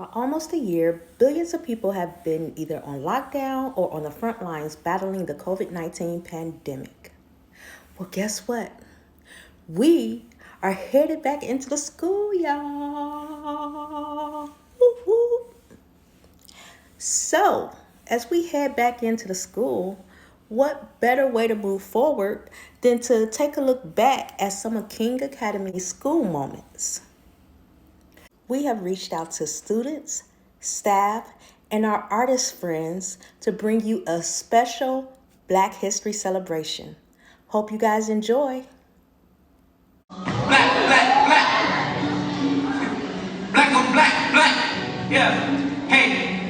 For almost a year, billions of people have been either on lockdown or on the front lines battling the COVID-19 pandemic. Well, guess what? We are headed back into the school, y'all. Woo woo. So, as we head back into the school, what better way to move forward than to take a look back at some of King Academy's school moments? We have reached out to students, staff, and our artist friends to bring you a special Black History celebration. Hope you guys enjoy. Black, black, black. Black on black, black. Yeah. Hey.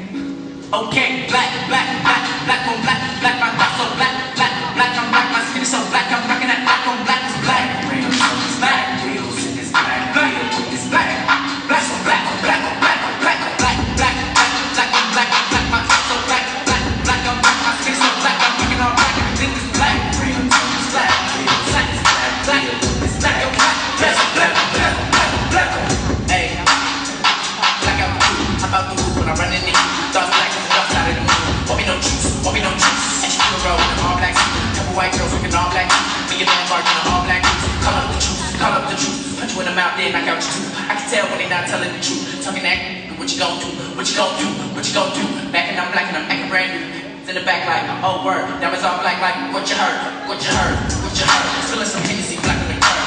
Okay. Black, black, black. Black on black, black. My heart so black, black, black. I'm black. My skin is so black. I'm rocking that black on black. It's black. It's black. It's black. Black. It's black. Black so black, black, black, black, black, black, black, black on black, black. My heart so black, black, black. I'm black. My skin is so black. I'm rocking all black. Everything is black. It's black. It's black. It's black. It's black. Yo, black. Black, black, black, black, black. Hey. Black out the hoop. I'm out the hoop when I run in the heat. Thoughts black as the dust out of the moon. Want me no juice. Want me no juice. And she keep a roll with all black suit. Couple white girls looking all black too. Me and man barking on all black dudes. Call up the truth. Call up the truth. Punch you in the mouth, then knock out your tooth. I can tell when they not telling the truth. Talking that, what you gon' do? What you gon' do? What you gon' do? Back and I'm black and I'm acting brand new. In the back like, oh word. Now it's all black like, what you heard? What you heard? What you heard? Spilling some Hennessy black on the curb.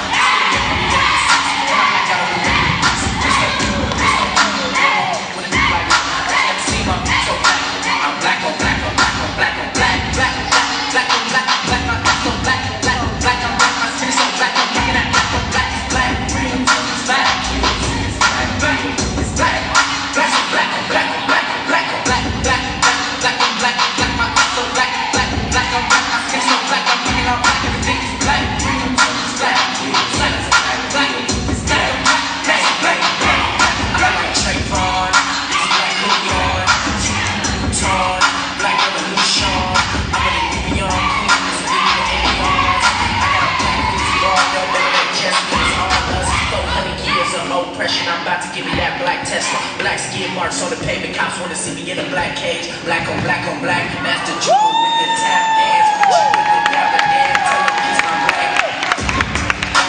I'm about to give me that black Tesla. Black skin marks on the pavement. Cops want to see me in a black cage. Black on black on black. Master Jewel with the tap dance. With you with the rapper dance. Tell him he's my black.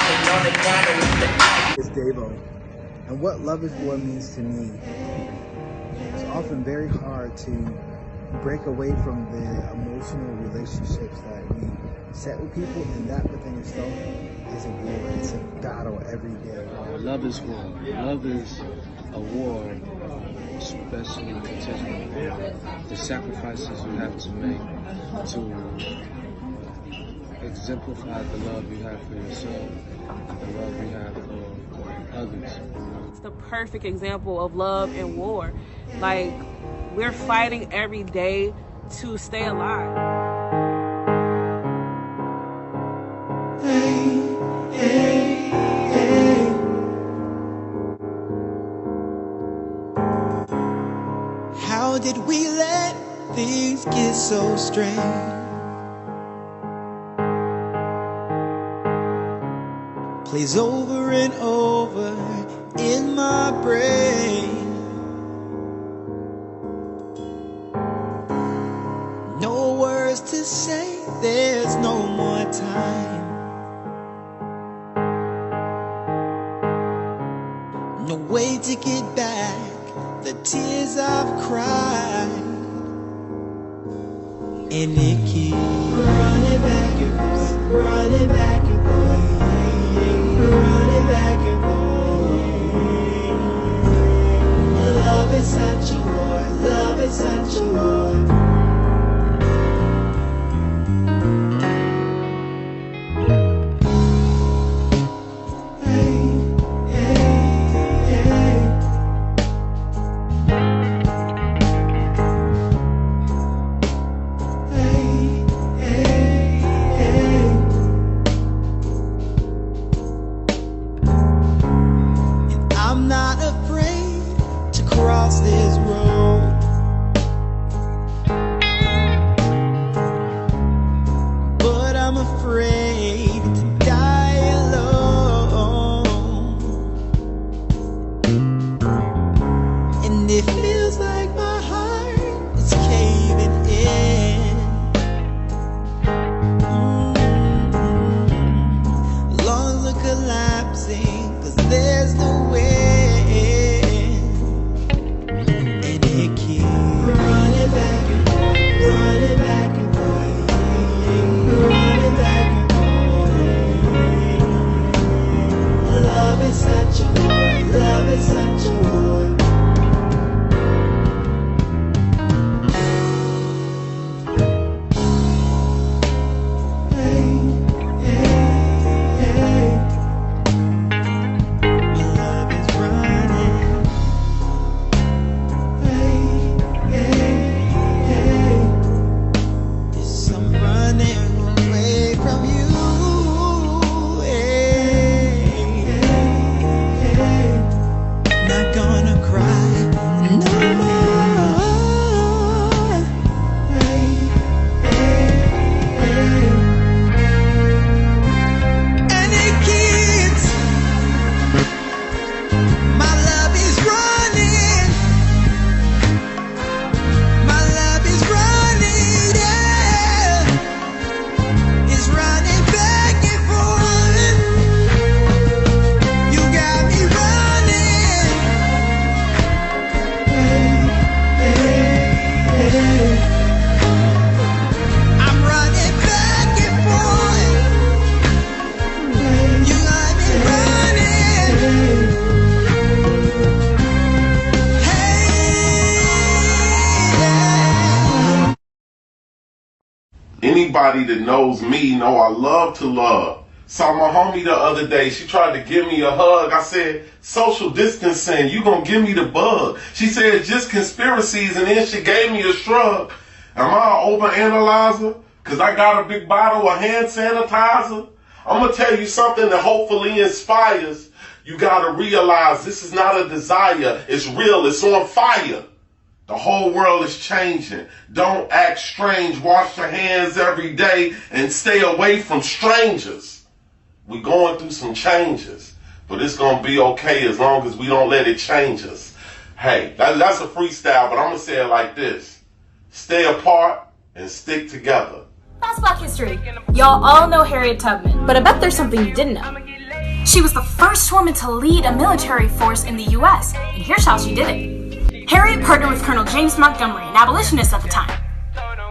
And on the diner with the black. It's Davo. And what Love is War means to me, it's often very hard to break away from the emotional relationships that we set with people, and that within itself is a war. It's a battle every day. Love is war. Love is a war, especially contingent on the sacrifices you have to make to exemplify the love you have for yourself, the love you have for others. It's the perfect example of love and war. Like, we're fighting every day to stay alive. How did we let things get so strange? Plays over and over in my brain. No words to say, there's no more time. No way to get back the tears I've cried. And it keeps running back and forth, running back and forth, running back and forth. Love is such a war, love is such a war. anybody that knows me know I love to love. Saw my homie the other day. She tried to give me a hug. I said, social distancing, you gonna give me the bug. She said, just conspiracies, and then she gave me a shrug. Am I an overanalyzer? Because I got a big bottle of hand sanitizer? I'm gonna tell you something that hopefully inspires. You gotta realize this is not a desire. It's real. It's on fire. The whole world is changing. Don't act strange. Wash your hands every day and stay away from strangers. We're going through some changes, but it's going to be okay as long as we don't let it change us. Hey, that's a freestyle, but I'm going to say it like this. Stay apart and stick together. That's Black history. Y'all all know Harriet Tubman, but I bet there's something you didn't know. She was the first woman to lead a military force in the US, and here's how she did it. Harriet partnered with Colonel James Montgomery, an abolitionist at the time.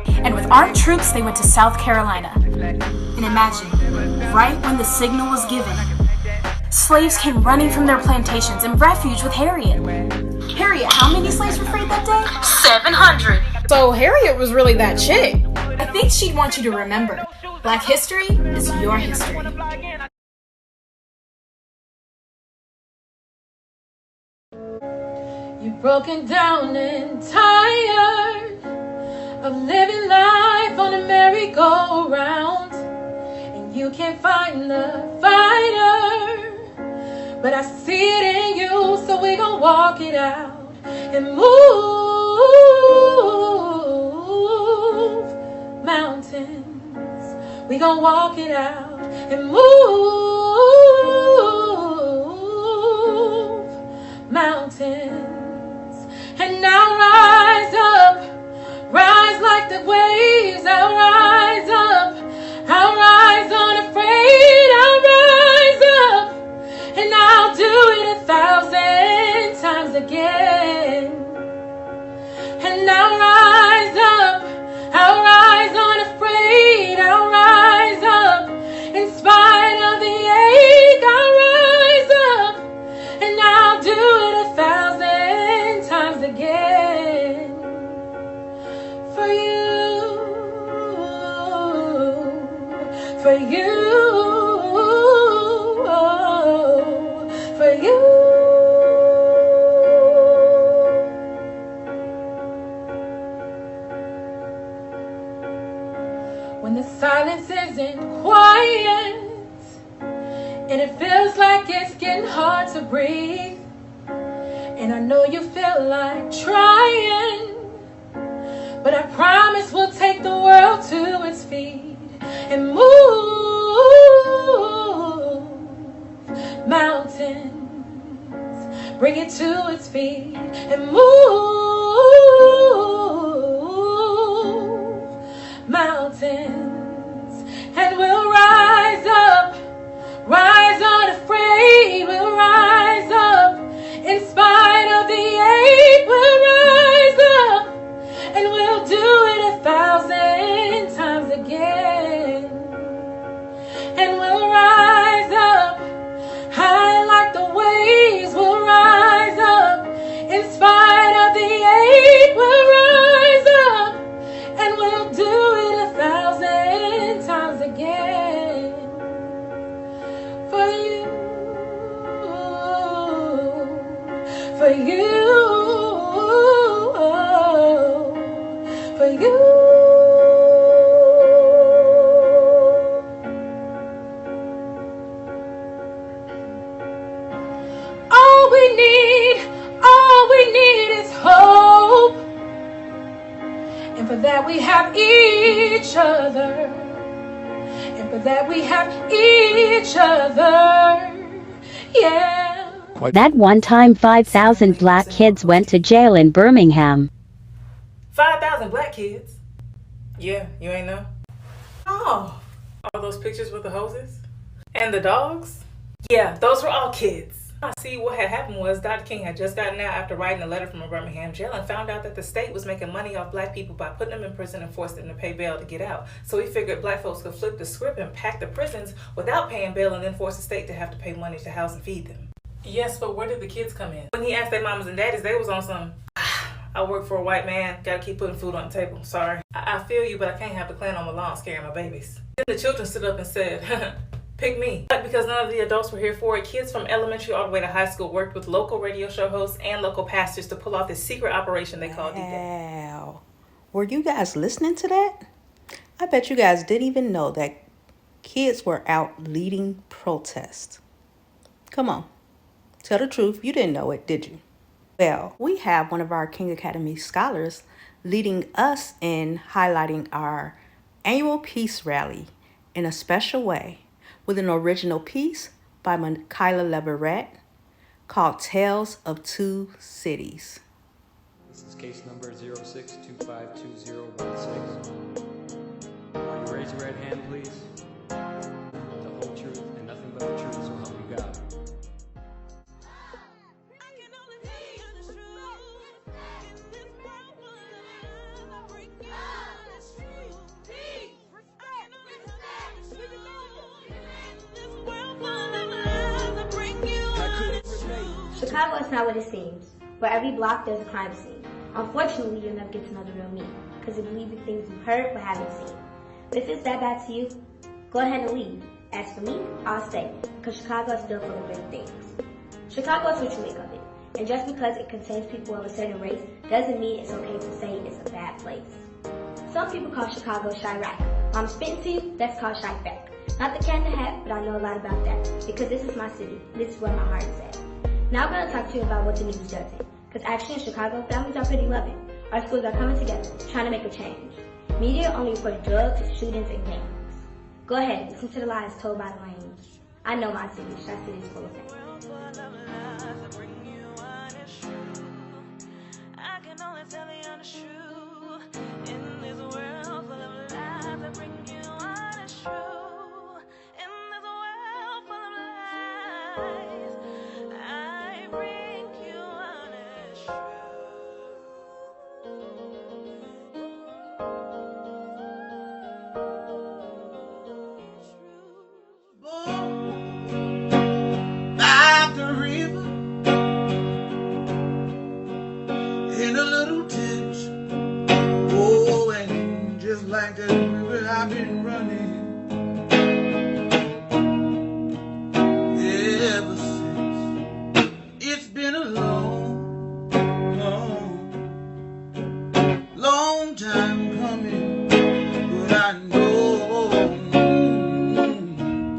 And with armed troops, they went to South Carolina. And imagine, right when the signal was given, slaves came running from their plantations in refuge with Harriet. Harriet, how many slaves were freed that day? 700. So Harriet was really that chick. I think she'd want you to remember, Black history is your history. You're broken down and tired of living life on a merry-go-round, and you can't find the fighter, but I see it in you, so we gon' walk it out and move mountains. We gon' walk it out and move mountains. And I'll rise up, rise like the waves. I'll rise up, I'll rise unafraid. I'll rise up, and I'll do it 1,000 times again. And I'll rise up, I'll rise unafraid. I'll rise up, in spite of the ache. I'll rise up, and I'll do it 1,000 times again. For you, for you, for you. When the silence isn't quiet and it feels like it's getting hard to breathe, and I know you feel like trying, but I promise we'll take the world to its feet and move mountains. Bring it to its feet and move mountains. And we'll rise up, rise unafraid. We'll rise up, in spite of the ache. We'll rise up, and we'll do it 1,000 times again. And we'll rise up, high like the waves. We'll rise up, in spite of the ache. We'll rise up, and we'll do it 1,000 times again. For you, for you, for you. All we need is hope. And for that we have each other. And for that we have each other. Yeah. That one time 5,000 black kids went to jail in Birmingham. 5,000 black kids? Yeah, you ain't know? Oh, all those pictures with the hoses? And the dogs? Yeah, those were all kids. See, what had happened was Dr. King had just gotten out after writing a letter from a Birmingham jail and found out that the state was making money off black people by putting them in prison and forcing them to pay bail to get out. So he figured black folks could flip the script and pack the prisons without paying bail and then force the state to have to pay money to house and feed them. Yes, but where did the kids come in? When he asked their mamas and daddies, they was on some, I work for a white man, gotta keep putting food on the table. Sorry. I feel you, but I can't have the clan on my lawn scaring my babies. Then the children stood up and said, pick me. But because none of the adults were here for it, kids from elementary all the way to high school worked with local radio show hosts and local pastors to pull off this secret operation they called D-Day. Wow. Were you guys listening to that? I bet you guys didn't even know that kids were out leading protests. Come on. Tell the truth. You didn't know it, did you? Well, we have one of our King Academy scholars leading us in highlighting our annual peace rally in a special way with an original piece by Michaela Leverett called Tales of Two Cities. This is case number 06252016. Will you raise your right hand, please? The whole truth and nothing but the truth, so help you God. Chicago is not what it seems. Where every block there's a crime scene. Unfortunately, you'll never get to know the real me, because you believe the things you've heard but haven't seen. But if it's that bad to you, go ahead and leave. As for me, I'll stay, because Chicago is still full of great things. Chicago is what you make of it, and just because it contains people of a certain race doesn't mean it's okay to say it's a bad place. Some people call Chicago Chirac. When I'm spitting to you, that's called Chirac. Not the cat in the hat, but I know a lot about that, because this is my city. This is where my heart is at. Now I'm going to talk to you about what the news doesn't. Because actually in Chicago, families are pretty loving. Our schools are coming together, trying to make a change. Media only report drugs, shootings, and gangs. Go ahead, listen to the lies told by the lanes. I know my city. That city is full of fame. I can only tell the honest truth. In this world full of lies, I bring you honest truth. In this world full of lies, I bring you honest truth. By the river, in a little ditch. Oh, and just like that river I've been running ever since. It's been a long, long time coming, but I know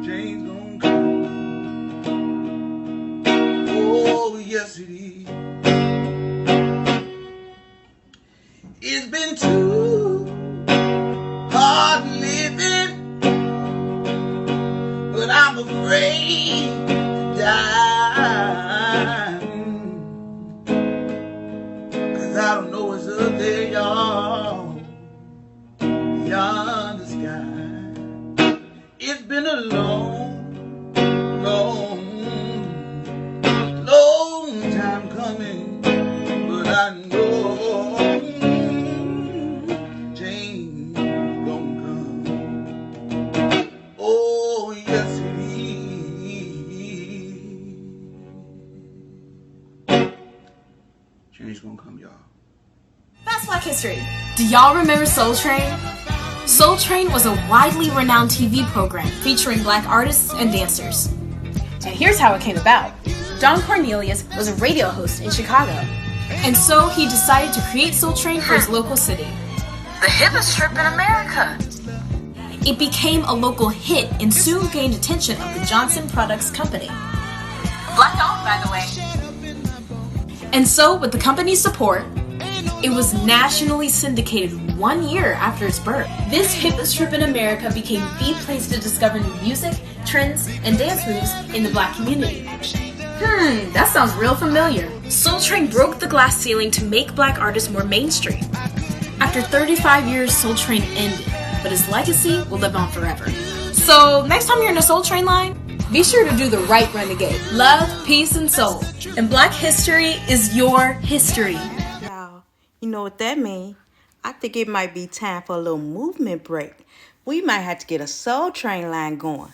change gonna come. Oh, yes it is. It's been too hard living, but I'm afraid to die. 'Cause I don't know what's up there, y'all, beyond the sky. It's been a long, long, long time coming, but I know change gonna come. Oh, yes it is. Change gonna come, y'all. That's Black History. Do y'all remember Soul Train? Soul Train was a widely renowned TV program featuring black artists and dancers. And here's how it came about. Don Cornelius was a radio host in Chicago. And so he decided to create Soul Train for his local city. The hippest trip in America. It became a local hit and soon gained attention of the Johnson Products Company. Black owned, by the way. And so, with the company's support, it was nationally syndicated 1 year after its birth. This hippest trip in America became the place to discover new music, trends, and dance moves in the black community. That sounds real familiar. Soul Train broke the glass ceiling to make black artists more mainstream. After 35 years, Soul Train ended, but his legacy will live on forever. So, next time you're in a Soul Train line, be sure to do the right renegade. Love, peace, and soul. And Black history is your history. Wow, you know what that means? I think it might be time for a little movement break. We might have to get a Soul Train line going.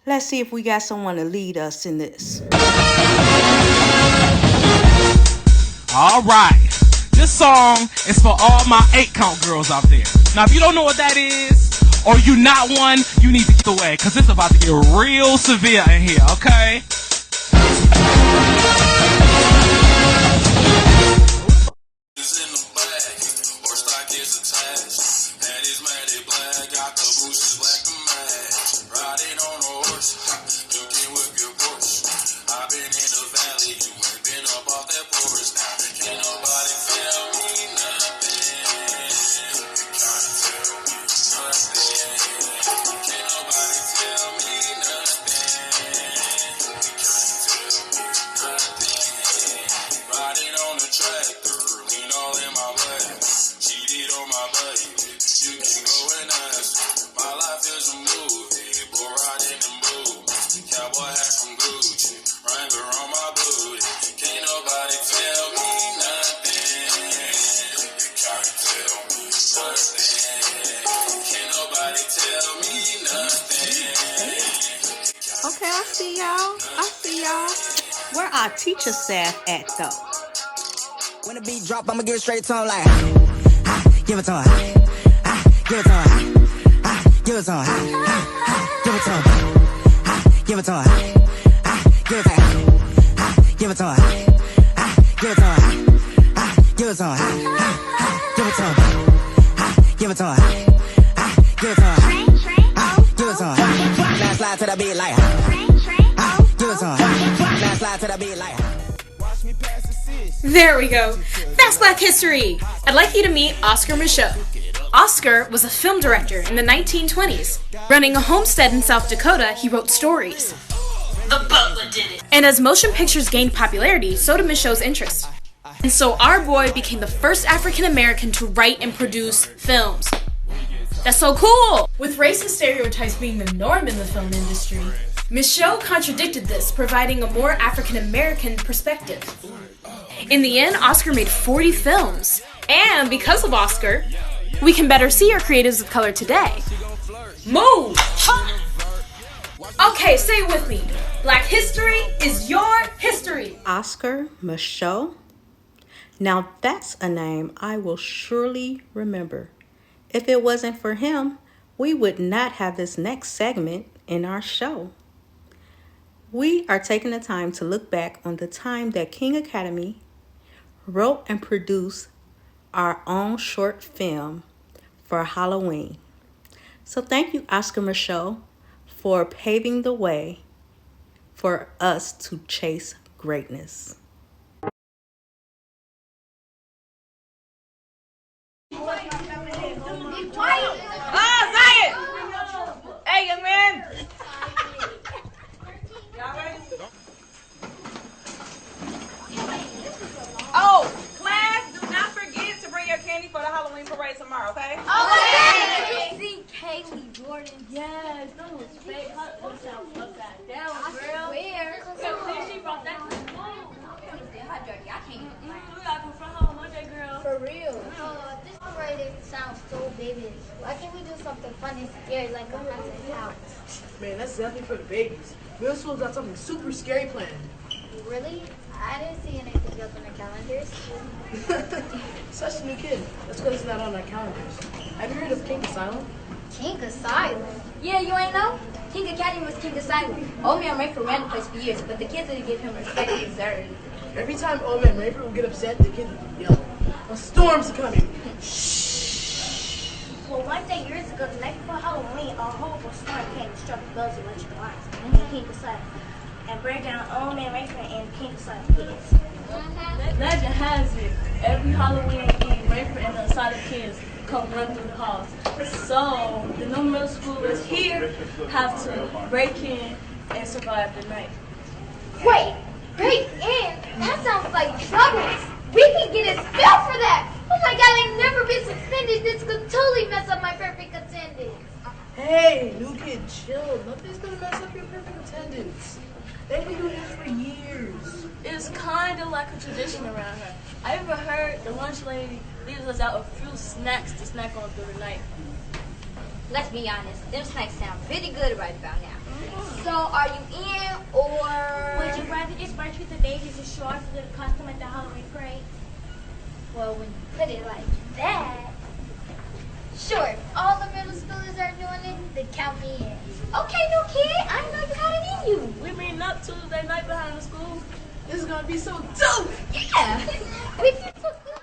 Let's see if we got someone to lead us in this. Alright, this song is for all my 8-count girls out there. Now if you don't know what that is, or you not one, you need to get away, cause it's about to get real severe in here, okay? Okay, I see y'all. Where our teacher staff at though? When the beat drop, I'ma give it straight to him like, give it to him, give it to him, give it to him, give it to him, give it to him, give it to him, give it to him, give it to him, give it to him, give it to him, give it to him, give it to him, give it to him. Now slide to the beat like, give it to him. Now slide to the beat like. There we go. That's Black History. I'd like you to meet Oscar Micheaux. Oscar was a film director in the 1920s. Running a homestead in South Dakota, he wrote stories. The Butler did it. And as motion pictures gained popularity, so did Micheaux's interest. And so our boy became the first African American to write and produce films. That's so cool! With racist stereotypes being the norm in the film industry, Micheaux contradicted this, providing a more African American perspective. In the end, Oscar made 40 films. And because of Oscar, we can better see our creatives of color today. Move! Okay, say it with me. Black history is your history. Oscar Micheaux. Now that's a name I will surely remember. If it wasn't for him, we would not have this next segment in our show. We are taking the time to look back on the time that King Academy wrote and produced our own short film for Halloween. So thank you, Oscar Micheaux, for paving the way for us to chase greatness. Zion! Hey, young man! Y'all ready? Oh, class, do not forget to bring your candy for the Halloween parade tomorrow, okay? Okay! Did you see Kaylee Jordan? Yes, that was fake. Her sound upside down, I girl. swear. She brought that to the school. I can't. We got to confront her on Monday, girl. For real. This parade sounds so babish. Why can't we do something fun and scary like a haunted house? Man, that's definitely for the babies. Middle school's got something super scary planned. Really? I didn't see anything else on the calendars. Such a new kid. That's because it's not on our calendars. Have you heard of King Asylum? King Asylum? Yeah, you ain't know? King Academy was King Asylum. Old Man Rayford ran the place for years, but the kids didn't give him respect he deserved. Every time Old Man Rayford would get upset, the kids would yell, "A storm's coming!" Well, one day years ago, the night before Halloween, a horrible storm came and struck the buildings electric lines in King Asylum and burned down Old Man Rayford and King Asylum kids. Legend has it, every Halloween Eve, Rayford and the Asylum kids come run through the halls. So, the new middle schoolers here have to break in and survive the night. Wait, break in? That sounds like trouble. We can get expelled for that. Oh my God, I've never been suspended. This could totally mess up my perfect attendance. Hey, new kid, chill. Nothing's gonna mess up your perfect attendance. They've been doing this for years. It's kind of like a tradition around her. I ever heard the lunch lady leaves us out a few snacks to snack on through the night. Let's be honest, them snacks sound pretty good right about now. So, are you in or... Would you rather just march with the babies and show off the costume at the Halloween parade? Well, when you put it like that, sure, if all the middle schoolers are doing it, then count me in. Okay, new kid, I know you got it in you. We meeting up Tuesday night behind the school. This is gonna be so dope. Yeah. We feel so good.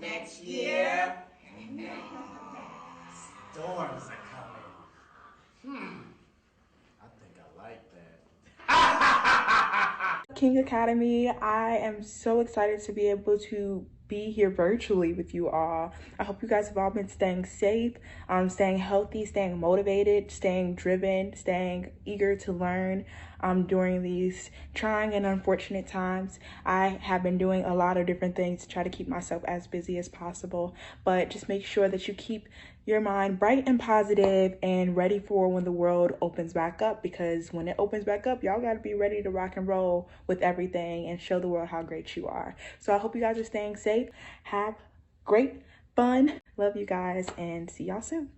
next year. Storms are coming. I think I like that. King Academy, I am so excited to be able to be here virtually with you all. I hope you guys have all been staying safe, staying healthy, staying motivated, staying driven, staying eager to learn during these trying and unfortunate times. I have been doing a lot of different things to try to keep myself as busy as possible, but just make sure that you keep your mind bright and positive and ready for when the world opens back up, because when it opens back up, y'all got to be ready to rock and roll with everything and show the world how great you are. So I hope you guys are staying safe. Have great fun. Love you guys and see y'all soon.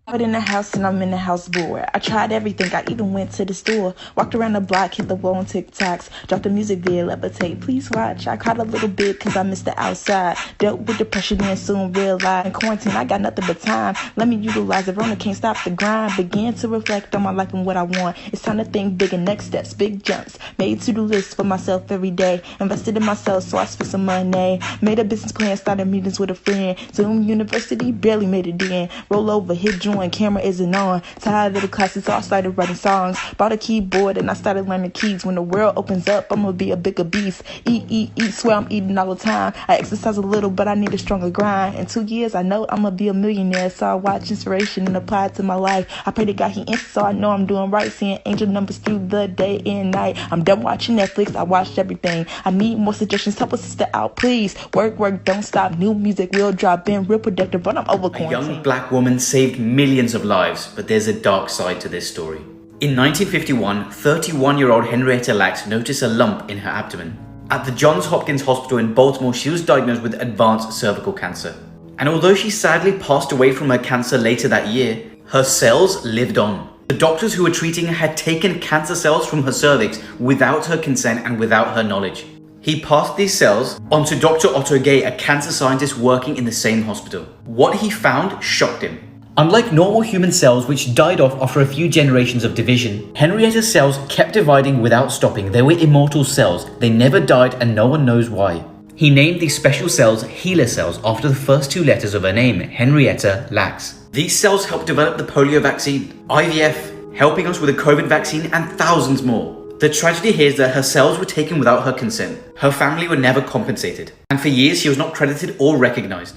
I'm in the house and I'm in the house bored. I tried everything, I even went to the store. Walked around the block, hit the wall on TikToks. Dropped a music video, levitate, please watch. I cried a little bit cause I missed the outside. Dealt with depression and soon realized in quarantine I got nothing but time. Let me utilize it, Rona can't stop the grind. Began to reflect on my life and what I want. It's time to think big and next steps, big jumps. Made to-do lists for myself every day. Invested in myself so I spent some money. Made a business plan, started meetings with a friend. Zoom University, barely made it in. Roll over, hit join. even when camera isn't on. Tired of the classes, so I started writing songs. Bought a keyboard and I started learning keys. When the world opens up, I'm gonna be a bigger beast. Eat, swear I'm eating all the time. I exercise a little, but I need a stronger grind. In 2 years, I know I'm gonna be a millionaire. So I watch inspiration and apply it to my life. I pray to God he answers, so I know I'm doing right. Seeing angel numbers through the day and night. I'm done watching Netflix, I watched everything. I need more suggestions, help a sister out, please. Work, don't stop. New music will drop in, real productive, but I'm over quarantine. A young black woman saved millions of lives, but there's a dark side to this story. In 1951, 31-year-old Henrietta Lacks noticed a lump in her abdomen. At the Johns Hopkins Hospital in Baltimore, she was diagnosed with advanced cervical cancer. And although she sadly passed away from her cancer later that year, her cells lived on. The doctors who were treating her had taken cancer cells from her cervix without her consent and without her knowledge. He passed these cells on to Dr. Otto Gay, a cancer scientist working in the same hospital. What he found shocked him. Unlike normal human cells, which died off after a few generations of division, Henrietta's cells kept dividing without stopping. They were immortal cells. They never died and no one knows why. He named these special cells HeLa cells after the first 2 letters of her name, Henrietta Lacks. These cells helped develop the polio vaccine, IVF, helping us with the COVID vaccine, and thousands more. The tragedy here is that her cells were taken without her consent. Her family were never compensated, and for years she was not credited or recognized.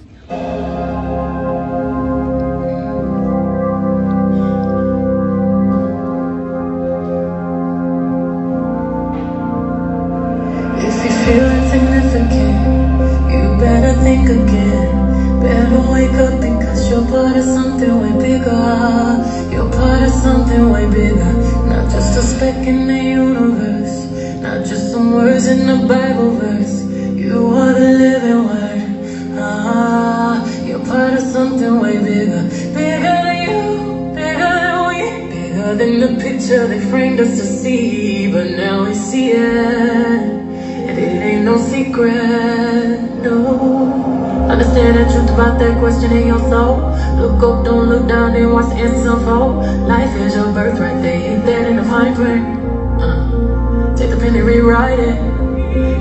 If you feel insignificant, you better think again. Better wake up because you're part of something way bigger. You're part of something way bigger. Not just a speck in the universe, not just some words in a Bible verse. You are the living word. You're part of something way bigger. Bigger than you, bigger than we, bigger than the picture they framed us to see. But now we see it. It ain't no secret, no. Understand the truth about that question in your soul. Look up, don't look down, then watch the answers unfold. Life is your birthright, they hit that in the fine print. Take the pen and rewrite it.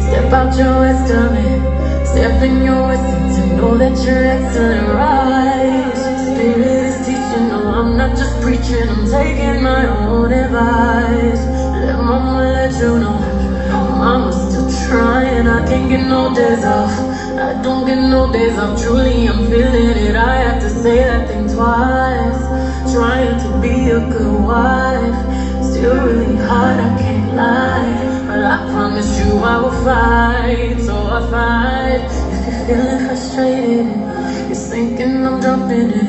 Step out your estimate. Step in your essence and know that you're excellent, right? Spirit is teaching, no, I'm not just preaching. I'm taking my own advice. Let mama let you know. Mama's still trying, I can't get no days off. I don't get no days off, truly I'm feeling it. I have to say that thing twice. Trying to be a good wife. Still really hard, I can't lie. But I promise you I will fight, so I fight. If you're feeling frustrated, you're thinking I'm jumping in.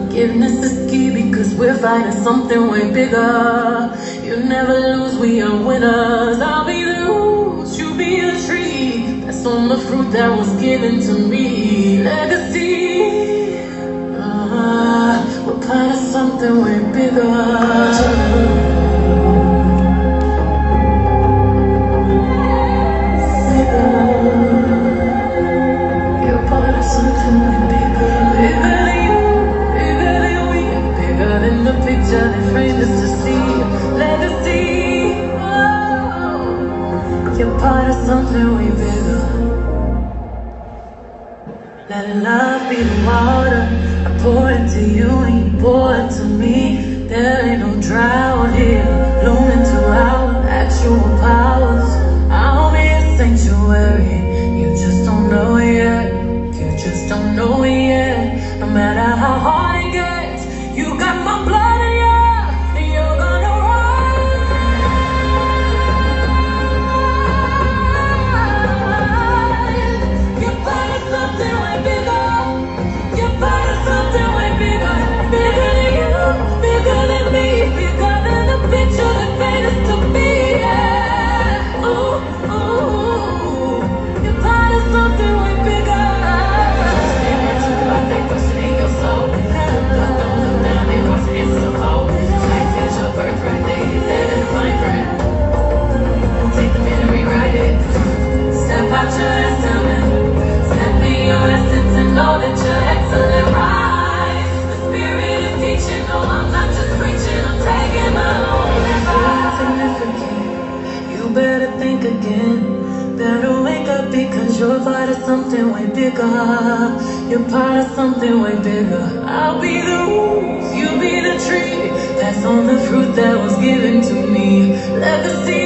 Forgiveness is key because we're fighting something way bigger. You never lose, we are winners. I'll be the roots, you be a tree. That's on the fruit that was given to me. Legacy. We're part of something way bigger. The picture they framed us to see. Legacy. You're part of something way bigger. Let love be the water I pour into you and you pour into me. There ain't no drought here. Bloom into our actual powers. I'll be a sanctuary. You just don't know it yet. You just don't know it yet. No matter how hard it gets, you got my blood in you. And you're gonna rise. You're part of something way bigger. You're part of something way bigger. Bigger than you, bigger than me, bigger than the picture that made us to be. Yeah. Ooh, ooh. You're part of something way bigger. Understand the truth about that question in your soul. Don't look down, they watch the answers unfold. Life is your birthright, they hit that in the fine print. Take the pen and rewrite it. Step out your estimate. Step in your essence and know that you're excellent, right? The spirit is teaching, no, I'm not just preaching, I'm taking my own advice. Significant, you better think again. Better wake up because you're part of something way bigger. You're part of something way bigger. I'll be the roots, you be the tree. Pass on the fruit that was given to me. Legacy.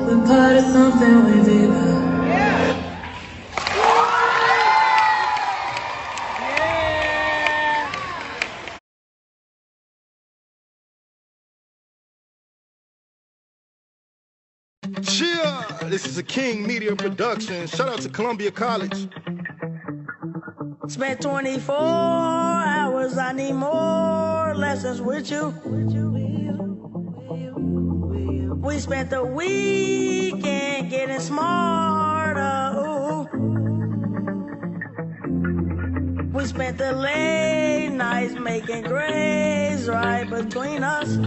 We're part of something way bigger. Cheer! This is a King Media production. Shout out to Columbia College. Spent 24 hours, I need more lessons with you. We spent the weekend getting smarter. Ooh. We spent the late nights making grades right between us.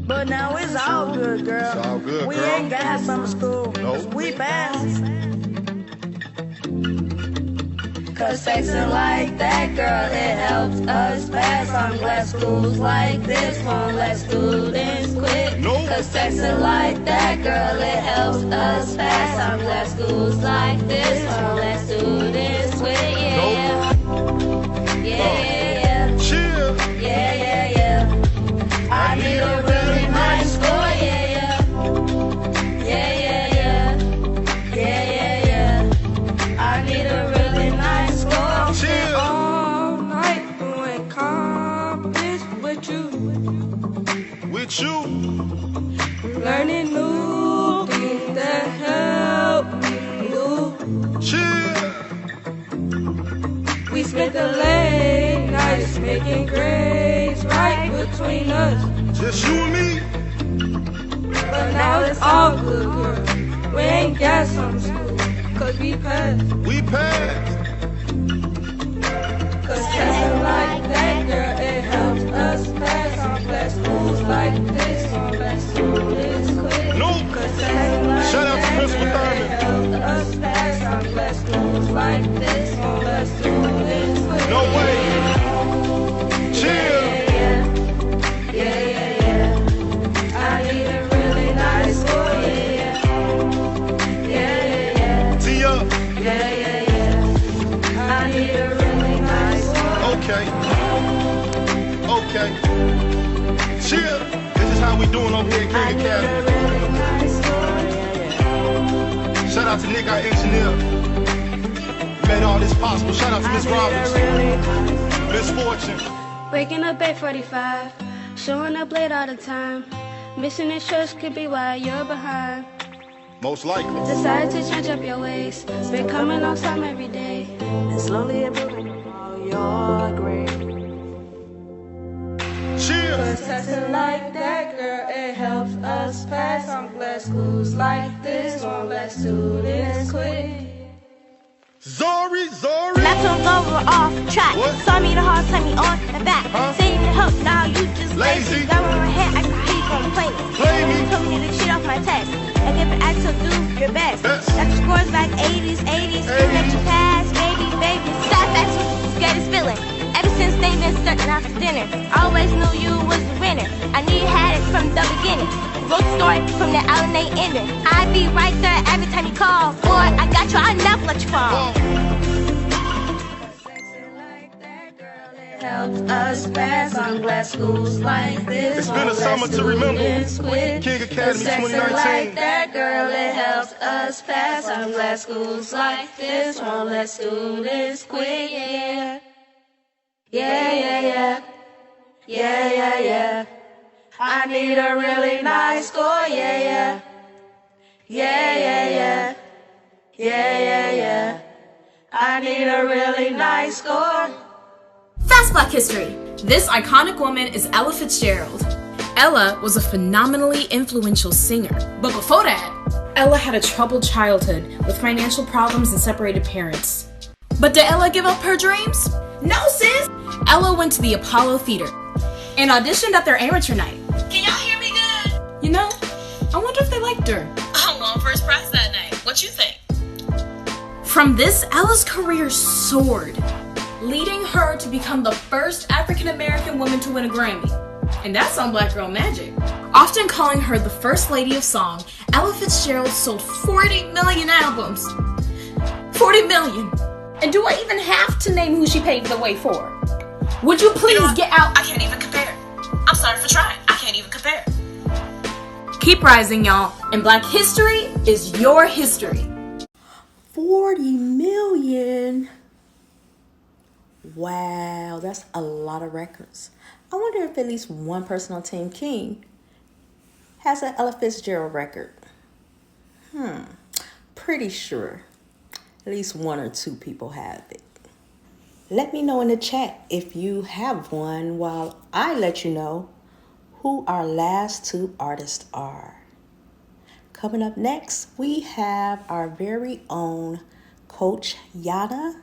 But now it's all good, girl. It's all good, we girl. ain't got summer school. Nope. We passed. Cause texting like that, girl, it helps us pass. I'm glad schools like this won't let students quit. Nope. Cause texting like that, girl, it helps us pass. I'm glad schools like this won't let students quit. Yeah, yeah, yeah. Cheer! Yeah, yeah, yeah. I need a really nice score, yeah, yeah. Yeah, yeah, yeah. Yeah, yeah, yeah. I need a really nice score. Cheer! All night doing competition with you. With you. Learning new things that help you. Cheer! We spent the late nights making grades right between us. Just you and me. But now it's all good, girl. We ain't got some school, cause we passed. We passed. Cause testing like that, girl, it helps us pass. I'm glad schools like this won't let students quit. Nope. Cause testing like Shout out to that, Principal girl, Thurman. it helps us pass. I'm glad schools like this won't let students quit. No way. Cheer! Yeah, yeah, yeah. I need a really nice score, yeah, yeah. Yeah, yeah, yeah. Tee up. Yeah, yeah, yeah. I need a really nice score. Okay. Okay. Cheer! This is how we doing over here at King Academy. Shout out to Nick, our engineer. Made all this possible. Shout out to Miss Roberts. Miss Fortune. Waking up 8:45, showing up late all the time. Missing insurance could be why you're behind. Most likely. Decided to change up your ways. Been coming on time every day. And slowly improving all your grades. Cheer! Cause testing like that, girl, it helps us pass. I'm glad schools like this won't let students quit. Zori! Not too long we're off track. What? Saw me the hard, tell me on the back. Huh? Say you need help, now you just Lazy. Got one in my head, I can hear you gon' play me. Play me. Told me to cheat off my test. And give an act to do your best. Best. Got your scores back 80s. Let you pass, baby. Stop, that's what get is feeling. Ever since they been starting after dinner. Always knew you was the winner. I knew you had it from the beginning. Wrote the story from the LNA ending. I'd be right there every time you call. Boy, I got you, I'll never let you fall. Helps us pass. I'm glad schools like this. It's been a summer to remember. King Academy 2019. Like that, girl, it helps us pass. I'm glad schools like this won't let students quit. Yeah, yeah, yeah, yeah, yeah, yeah, yeah. I need a really nice score. Yeah, yeah, yeah, yeah, yeah, yeah, yeah, yeah. I need a really nice score. Fast Black History. This iconic woman is Ella Fitzgerald. Ella was a phenomenally influential singer. But before that, Ella had a troubled childhood with financial problems and separated parents. But did Ella give up her dreams? No, sis! Ella went to the Apollo Theater and auditioned at their amateur night. Can y'all hear me good? You know, I wonder if they liked her. I won first prize that night. What you think? From this, Ella's career soared, leading her to become the first African-American woman to win a Grammy. And that's on Black Girl Magic. Often calling her the first lady of song, Ella Fitzgerald sold 40 million albums. 40 million. And do I even have to name who she paved the way for? Would you please get out? I can't even compare. I'm sorry for trying. I can't even compare. Keep rising, y'all. And Black history is your history. 40 million. Wow, that's a lot of records. I wonder if at least one person on Team King has an Ella Fitzgerald record. Pretty sure at least one or two people have it. Let me know in the chat if you have one while I let you know who our last two artists are. Coming up next, we have our very own Coach Yana,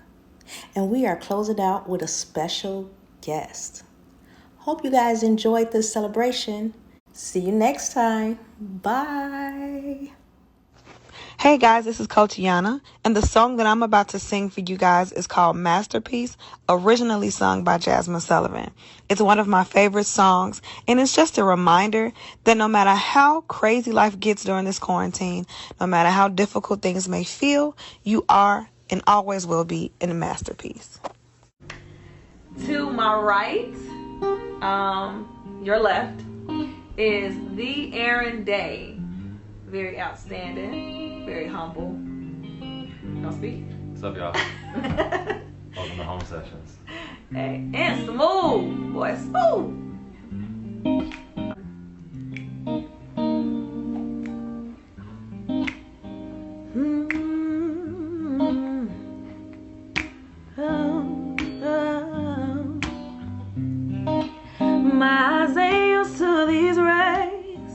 and we are closing out with a special guest. Hope you guys enjoyed this celebration. See you next time. Bye. Hey guys, this is Coach Yana, and the song that I'm about to sing for you guys is called Masterpiece, originally sung by Jasmine Sullivan. It's one of my favorite songs, and it's just a reminder that no matter how crazy life gets during this quarantine, no matter how difficult things may feel, you are and always will be a masterpiece. To my right, your left, is the Aaron Day. Very outstanding, very humble. Don't speak. What's up, y'all? Welcome to Home Sessions. Hey, and smooth, boy, smooth. My eyes ain't used to these rays.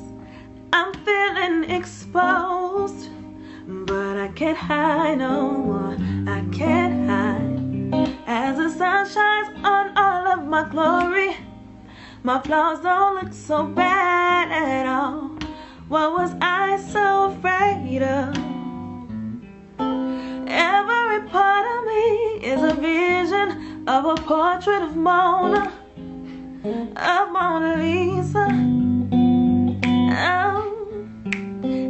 I'm feeling exposed, but I can't hide no more. I can't hide. As the sun shines on all of my glory, my flaws don't look so bad at all. What was I so afraid of? Every part of me is a vision of a portrait of Mona Lisa.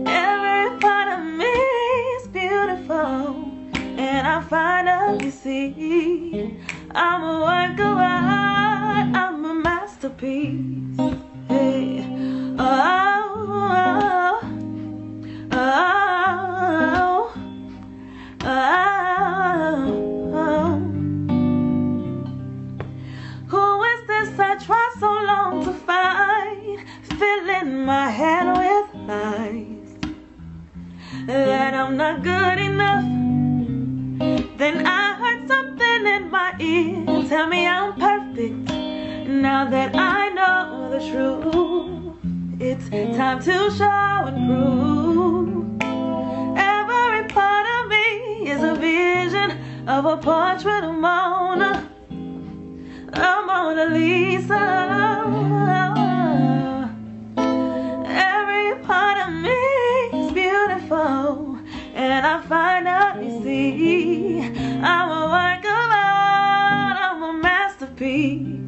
Every part of me is beautiful, and I finally see I'm a work of art, I'm a masterpiece. Hey. Who is this I tried so long to find, filling my head with lies that I'm not good enough? Then I heard something in my ear tell me I'm perfect. Now that I know the truth, it's time to show and prove. Every part of me is a vision of a portrait of Mona Lisa. Every part of me is beautiful, and I finally see I'm a work of art, I'm a masterpiece.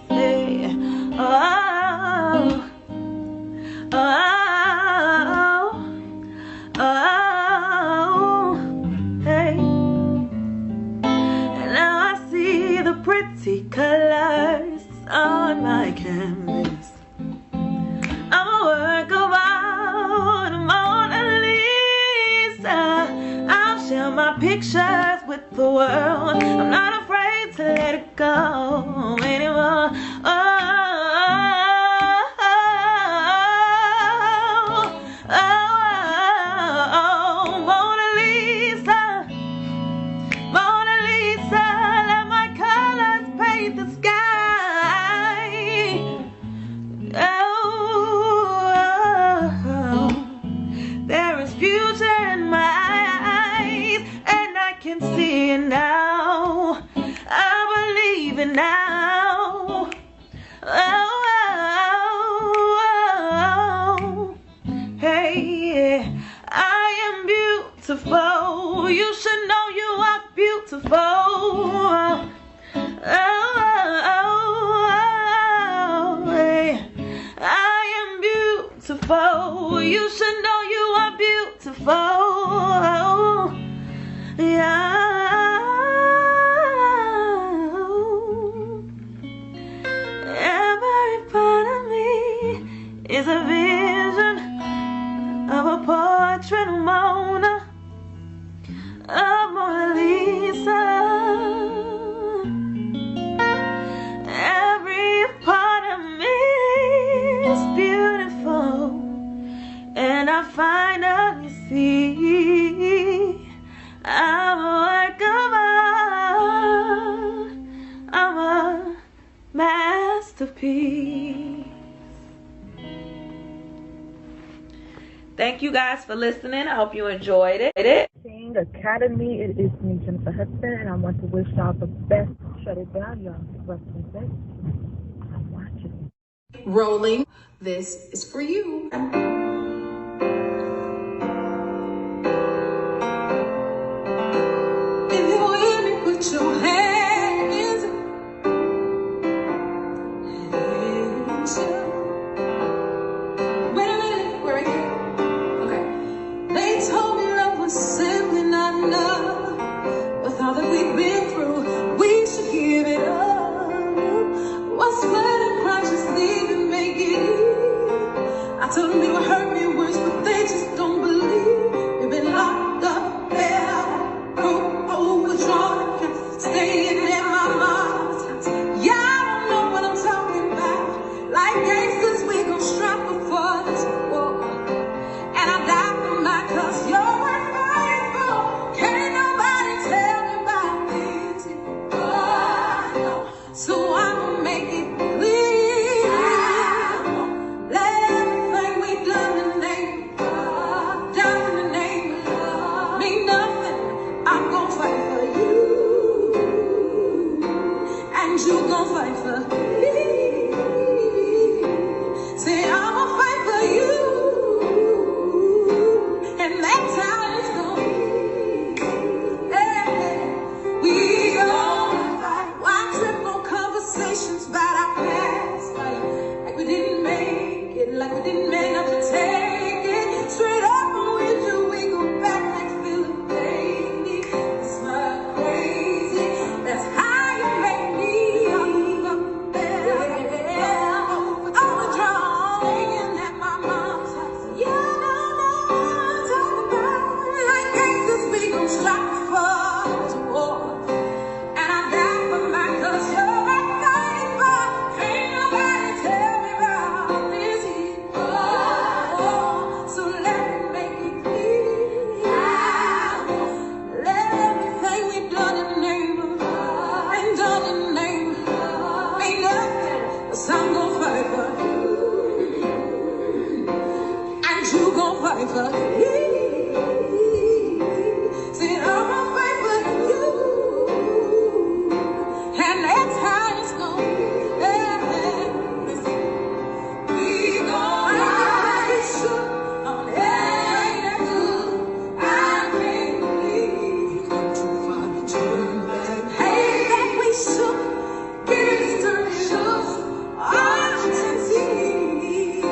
Hey. Hey. And now I see the pretty colors on my canvas. I'm a work of art, Mona Lisa. I'll share my pictures with the world. I'm not afraid to let it go anymore. Mona Lisa, let my colors paint the sky. There is future in my eyes, and I can see it now. I believe it now. beautiful. You should know you are beautiful. Yeah. Every part of me is a vision of a portrait of Mona Lisa. Every part of me is beautiful, and I finally see I'm a work of art. I'm a masterpiece. Thank you guys for listening. I hope you enjoyed it. King Academy, it is me, Jennifer Hudson, and I want to wish y'all the best. Shut it down, y'all. Represent. I'm watching. Rolling. This is for you. If you with me, put your hands in. Wait a minute, we're right here. Okay. They told me love was simply not enough. With all that we've been through, we should give it up. What's better, cry, just leave and make it easy. I told them it'll hurt me worse, but they just don't believe. We've been locked up there, broke, overdrawn, can't stay in my mind. Yeah, I don't know what I'm talking about. Like gangsters, we gon' strap before this war. And I die for my cause you're worth fighting for. Can't nobody tell me about this. Oh, no. So I'ma make it clear. Let everything we done in the name of love, done in the name of love, mean nothing. I'm gon' fight for you, and you gon' fight for me. Say I'ma fight for you, and that's how it's gonna be. Hey, we gonna fight. Why trip on conversations about our past? Like we didn't make it, like we didn't make enough to take it. Straight up with you, we go back like Philip Bailey. It's not crazy. That's how you make me. I'm overdrawn, staying at my mom's house. Yeah, no, I'm talking about. Like gangsters, we gon' strap for the war. And I die for my cause you're worth fighting for. Ain't nobody tell me about this here. Oh, so let me make it clear. Let everything we've done in the name of love, and done in the name of love, ain't nothing. 'Cause I'm gon' fight for you, and you gon' fight for me. Say I'ma fight for you, and that's how it's gonna be. We gonna be shook on everything good. I can't believe you come too far to turn back. Hey, that we shook, get it stirred, shook, all you can see.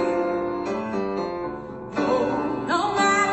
Oh, no matter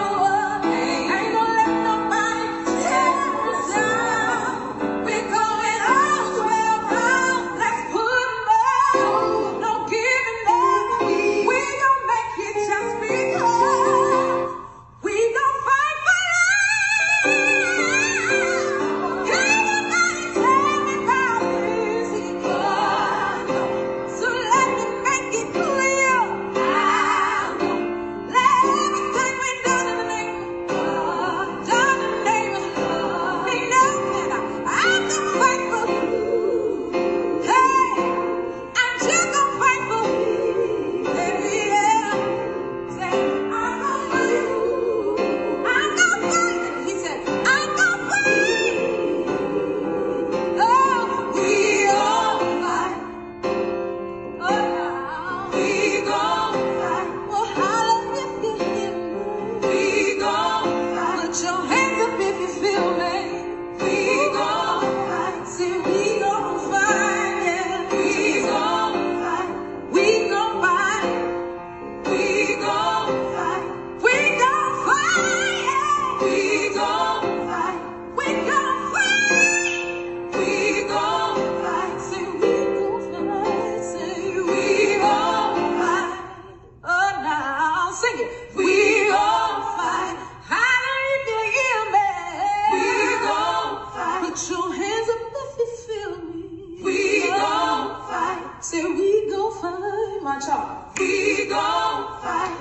sing it. We gon' fight. Hallelujah, yeah, man. We gon' fight. Put your hands up if you feel me. We gon' fight. Say we gon' fight, my child. We gon' fight.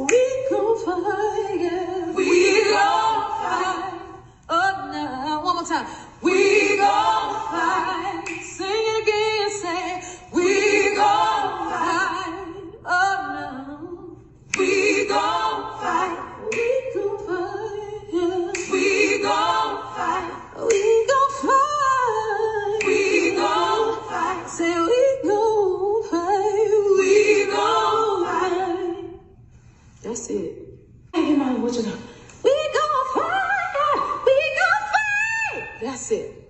We gon' fight, yeah. We gon' fight. Up now, one more time. We gon' fight. Sing it again, say we gon' fight. Up now. We gon' fight. We gon' fight, yeah. We gon' fight. We gon' fight. We gon' fight. Say we gon' fight. We gon' fight. That's it. Hey, Mom, what you know? We gon' fight. We gon' fight. That's it.